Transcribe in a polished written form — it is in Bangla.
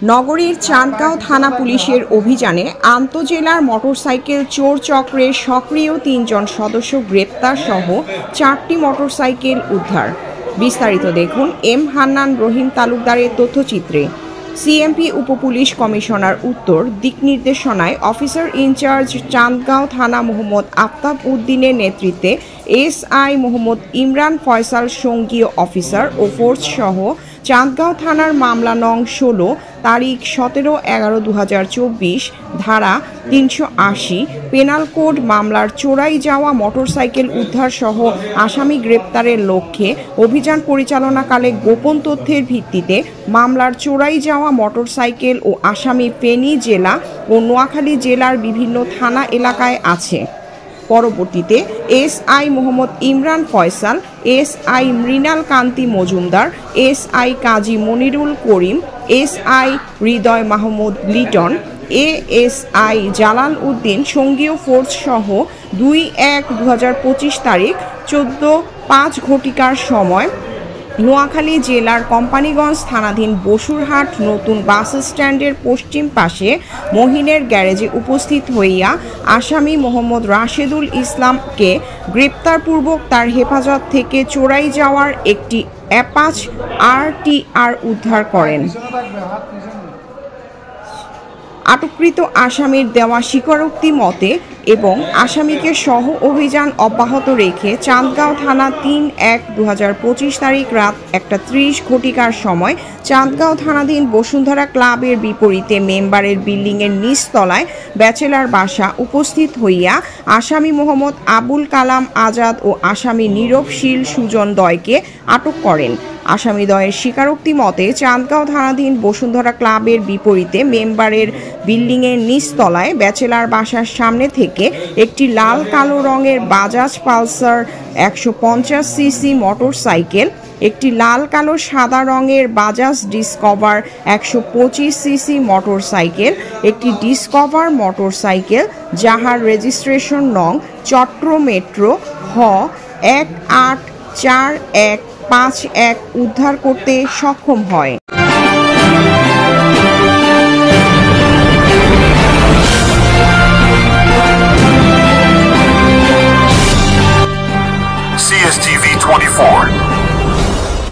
নগরীর চাঁদগাঁও থানা পুলিশের অভিযানে আন্তজেলার মোটরসাইকেল চোর চক্রের সক্রিয় ৩ জন সদস্য গ্রেপ্তার সহ ৪টি মোটরসাইকেল উদ্ধার। বিস্তারিত দেখুন এম হান্নান রহিম তালুকদারের তথ্যচিত্রে। সিএমপি উপপুলিশ কমিশনার উত্তর দিক নির্দেশনায় অফিসার ইনচার্জ চাঁদগাঁও থানা মোহাম্মদ আফতাব উদ্দিনের নেতৃত্বে এসআই মোহাম্মদ ইমরান ফয়সাল সঙ্গীয় অফিসার ও ফোর্স সহ চাঁদগাঁও থানার মামলা নং 16 তারিখ 17/11/2024 ধারা 380 পেনাল কোড মামলার চোরাই যাওয়া মোটরসাইকেল উদ্ধার সহ আসামি গ্রেপ্তারের লক্ষ্যে অভিযান পরিচালনাকালে গোপন তথ্যের ভিত্তিতে মামলার চোরাই যাওয়া মোটরসাইকেল ও আসামি ফেনী জেলা ও নোয়াখালী জেলার বিভিন্ন থানা এলাকায় আছে। পরবর্তীতে এসআই মোহাম্মদ ইমরান ফয়সাল, এসআই মৃণাল কান্তি মজুমদার, এসআই কাজী মনিরুল করিম, এসআই হৃদয় মাহমুদ লিটন, এএসআই জালাল উদ্দিন সঙ্গীয় ফোর্স সহ 2/1/2025 তারিখ 14:05 ঘটিকার সময় নোয়াখালী জেলার কোম্পানিগঞ্জ থানাধীন বসুরহাট নতুন বাস স্ট্যান্ডের পশ্চিম পাশে মহিনের গ্যারেজে উপস্থিত হইয়া আসামি মোহাম্মদ রাশেদুল ইসলামকে গ্রেপ্তারপূর্বক তার হেফাজত থেকে চোরাই যাওয়ার একটি অ্যাপাচ RTR উদ্ধার করেন। আটককৃত আসামির দেওয়া স্বীকারোক্তি মতে এবং আসামিকে সহ অভিযান অব্যাহত রেখে চাঁদগাঁও থানা 3/1/2025 তারিখ রাত 1:30 ঘটিকার সময় চাঁদগাঁও থানাধীন বসুন্ধরা ক্লাবের বিপরীতে মেম্বারের বিল্ডিংয়ের নিচতলায় ব্যাচেলার বাসা উপস্থিত হইয়া আসামি মোহাম্মদ আবুল কালাম আজাদ ও আসামি নীরব শীল সুজন দয়কে আটক করেন। আসামিদ্বয়ের স্বীকারোক্তি মতে চাঁদগাঁও থানাধীন বসুন্ধরা ক্লাবের বিপরীতে মেম্বারের বিল্ডিংয়ের নিচতলায় ব্যাচেলার বাসার সামনে থেকে একটি লাল কালো রঙের বাজাজ পালসার 150cc মোটরসাইকেল, একটি লাল কালো সাদা রঙের বাজাজ ডিসকভার 125cc মোটরসাইকেল, একটি ডিসকভার মোটরসাইকেল যাহার রেজিস্ট্রেশন নং চট্র মেট্রো হ 184151 উদ্ধার করতে সক্ষম হয়।